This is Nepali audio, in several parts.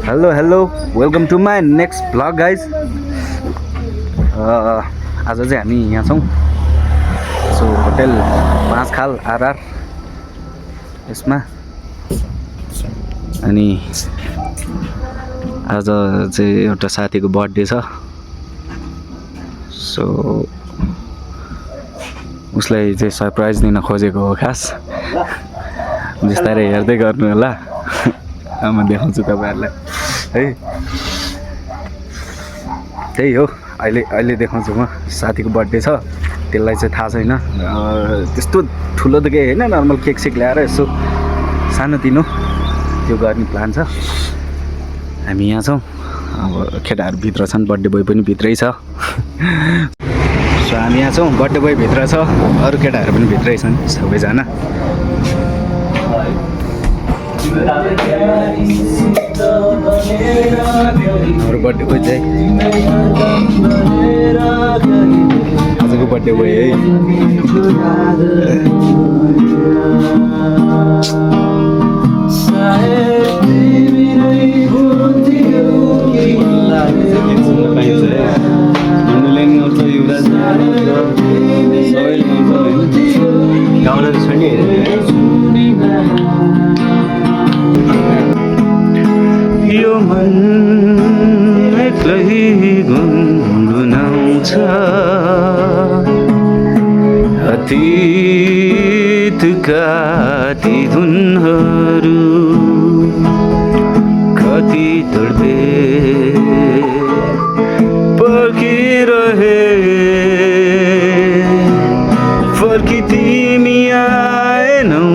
Hello welcome to my next vlog guys. आज चाहिँ हामी यहाँ छौँ सो होटेल 5 खाल आरआर यसमा। अनि आज चाहिँ एउटा साथीको बर्थडे छ सो उसलाई चाहिँ सरप्राइज दिन खोजेको हो खास। बिस्तारै हेर्दै गर्नु होला। म देखाउँछु तपाईँहरूलाई है। त्यही हो अहिले देखाउँछु म। साथीको बर्थडे छ त्यसलाई चाहिँ थाहा छैन। त्यस्तो ठुलो त केही होइन, नर्मल केक सेक ल्याएर यसो सानोतिनो त्यो गर्ने प्लान छ। हामी यहाँ छौँ, अब केटाहरू भित्र छन्, बर्थडे बोय पनि भित्रै छ। सो हामी यहाँ छौँ, बर्थडे बोय भित्र छ, अरू केटाहरू पनि भित्रै छन् सबैजना। हाम्रो बर्थडे बोय चाहिँ आजको बर्थडे बोय है। यो मन एक्लै गुनगुनाउँछ अतीतका ती धुनहरू, कति तडपे पर्खिरहे फर्की तिमी आएनौ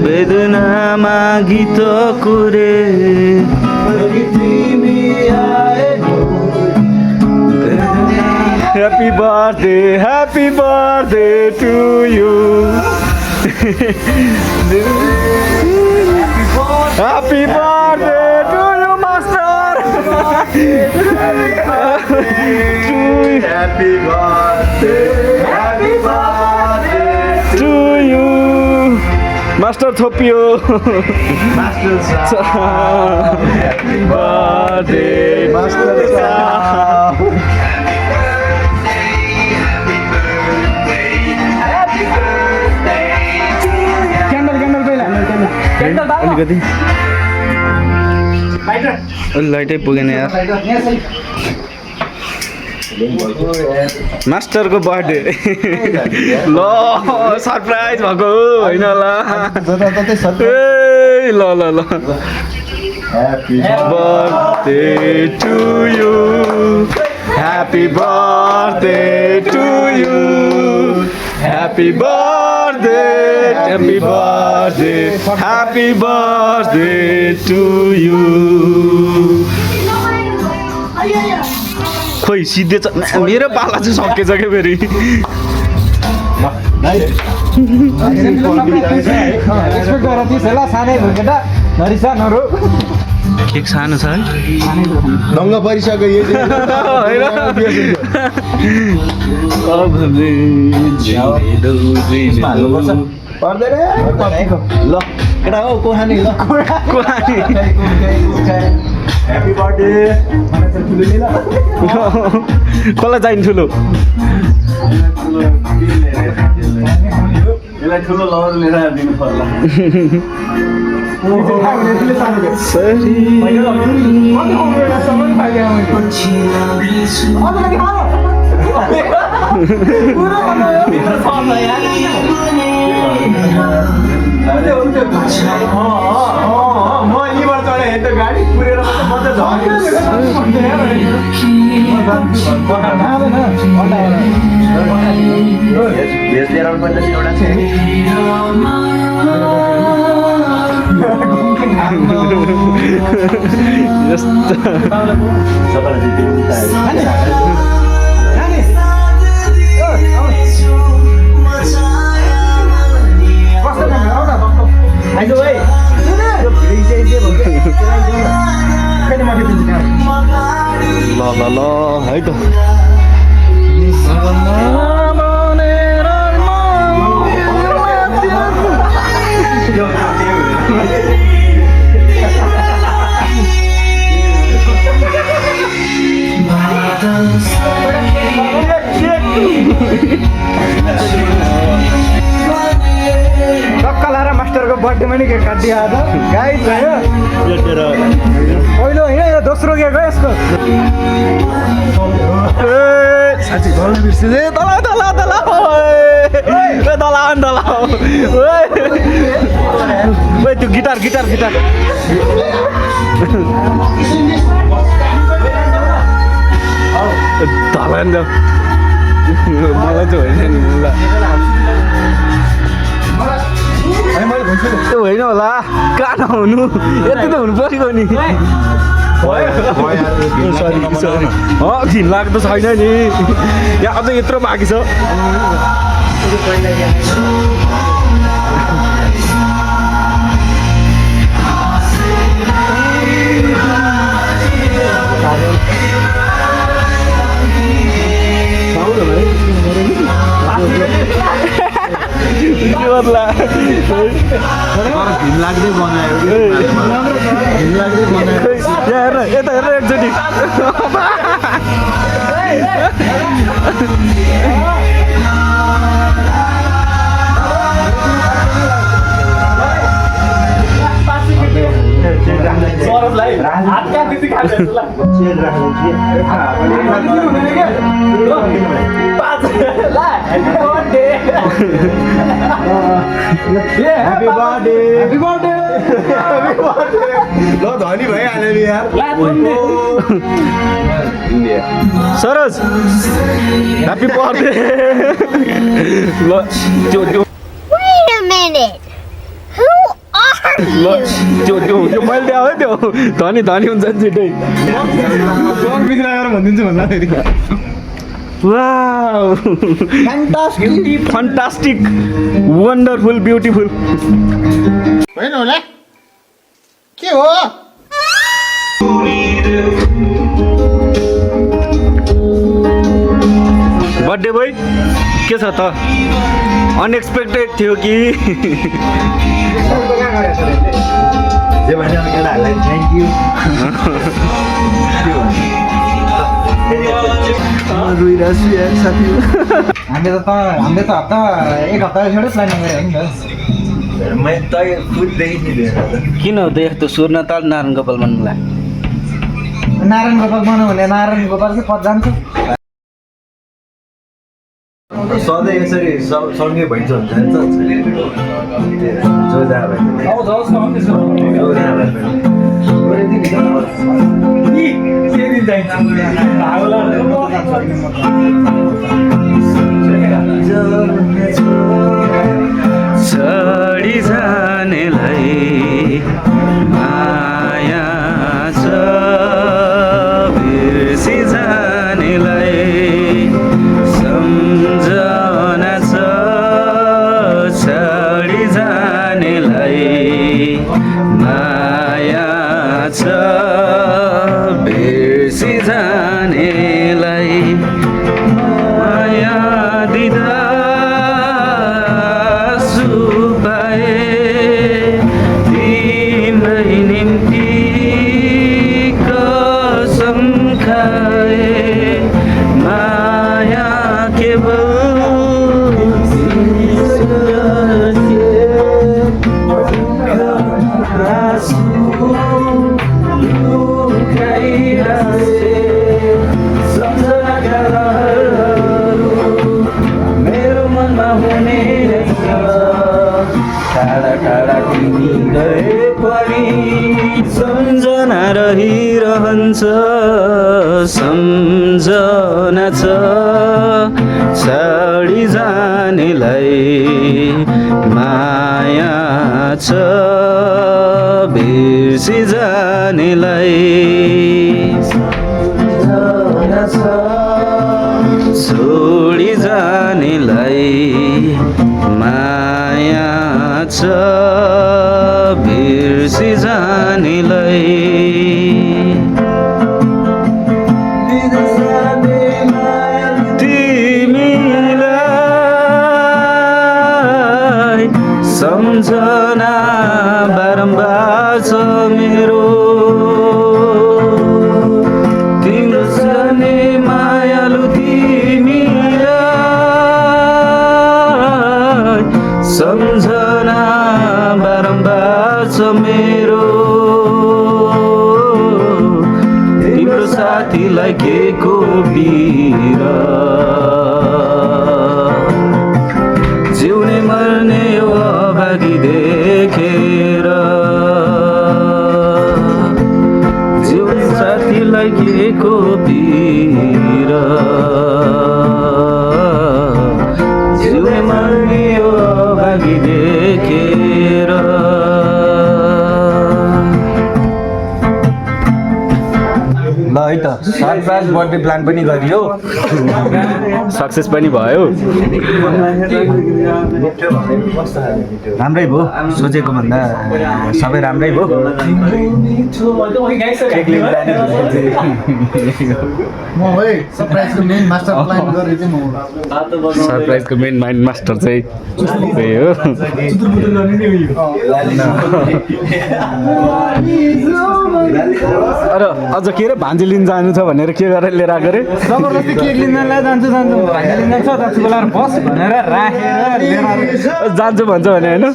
वेदनामा गीत कोरे। Happy birthday to you. Happy birthday to you, master. Happy birthday to you, master Thopio. Master Happy birthday, master अलिकति लाइटै पुगेन यार। मास्टरको बर्थडे ल सरप्राइज भएको होइन होला। ए ल ल ल happy birthday to you, happy birthday to you, happy birthday, happy birthday, happy birthday to you. खोइ सिधै छ मेरो पाला चाहिँ सकेछ क्या फेरि। केक सानो छ है, दङ्ग परिसक्यो यो पर्दैन ल केटा हो कोहानी ल कोहानी। ह्याप्पी बर्थडे कसलाई चाहिन्छ ठुलो? यसलाई ठुलो लवर लिएर दिनु पर्ला। म यहीँबाट चढेँ त गाडी पुरेर मात्रै भेज लिएर आउनु पर्छ एउटा चाहिँ। ल है त बर्थडेमा नि केक काटिदियो आज गाइस भयो पहिलो होइन यो दोस्रो केक हो यसको साँच्ची तल बिर्सिँदै तल तल तल तल तल ओए त्यो गिटार गिटार गिटार तल नि मलाई चाहिँ होइन नि त्यो होइन होला कहाँ नहुनु यति त हुनु पऱ्यो नि घिन लाग्दो छैन नि यहाँ अझै यत्रो बाँकी छ घिन लाग्दै बनायो घिन लाग्दै बनायो हेर यता हेर एकचोटि ल धनी भइहाल्यो नि यार सरोज ह्याप्पी बर्थडे ल त्यो त्यो Wait a minute. Who are ल you? त्यो त्यो त्यो मैले ल्याऊ है त्यो धनी धनी हुन्छ नि छिटै भनिदिन्छु भन्दा फेरि वाउ फन्टास्टिक वन्डरफुल ब्युटिफुल होइन होला के हो बर्थडे बोय के छ त अनएक्सपेक्टेड थियो कि जे भने अब केटाहरूलाई थ्याङ्क यू रुइरहेछु यार साथी हामीले त हप्ता एक हप्ता छोडै प्लानिङ गरेँ हो नि त मैं तय खुददेखि नि दिएर किन हो त यस्तो स्वर्ण ताल नारायण गोपाल भन्नुलाई नारायण गोपाल बनाऊ भने नारायण गोपाल चाहिँ पद जान्छ सधैँ यसरी सँगै भइन्छ हुन्छ नि त जोजा भाइ छडी जानेलाई माया छ बिर्सी जानेलाई सम्झना छ छडी जानेलाई माया छ बिर्सी जानेलाई माया दिदा मेरो मनमा हुने टाढा टाढा तिमी गए पनि सम्झना रहिरहन्छ सम्झना छ छडी जानेलाई माया छ बिर्सी जानेलाई छोडी जानेलाई माया छ बिर्सी जानेलाई तिमीलाई सम्झना बारम्बार छ मेरो तिम्रो जाने मायालु तिमीलाई सम्झना बारम्बार छ मेरो तिम्रो साथीलाई के को पीरा जिउने मर्ने अभागी देखेर जिउने साथीलाई के को पीरा जिउने मर्ने अभागी देखेर ल है त सरप्राइज बर्थडे प्लान पनि गरियो सक्सेस पनि भयो राम्रै भयो सोचेको भन्दा सबै राम्रै भयो सरप्राइजको मेन मास्टर प्लान गरेर चाहिँ म सरप्राइजको मेन माइन्ड मास्टर चाहिँ त्यही हो र अझ के अरे भान्जी लिन जानु छ भनेर के गरेर लिएर आएको अरे जबरजस्ती केक लिन जान्छु भाइ लिन जान्छ बोलाएर बस भनेर राखेर लिएर आएको। जान्छु भन्छ भने होइन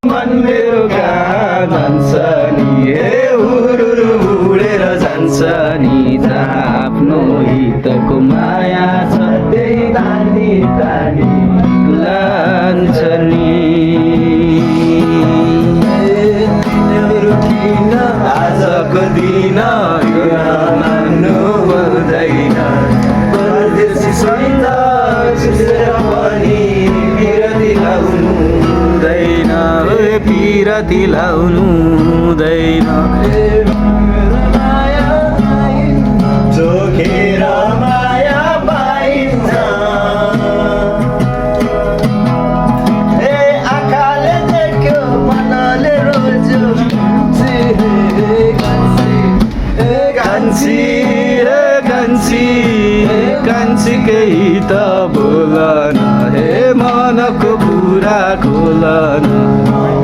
मन मेरो कहाँ जान्छ नि हे उरुरु उडेर जान्छ नि जहाँ आफ्नो हितको माया छ त्यही तानी तानी लान्छ नि किन आजको दिन यो मान्नु पर्दैन परदेशी सहित छुसेर पनि बिरती लाउनु हुँदैन पिरती लाउनु हुँदैन जोखेर माया पाइन्छ ए आँखाले देख्यो मनले रोज्यो कान्छी केही त बोल न हे मनको कुरा खोल न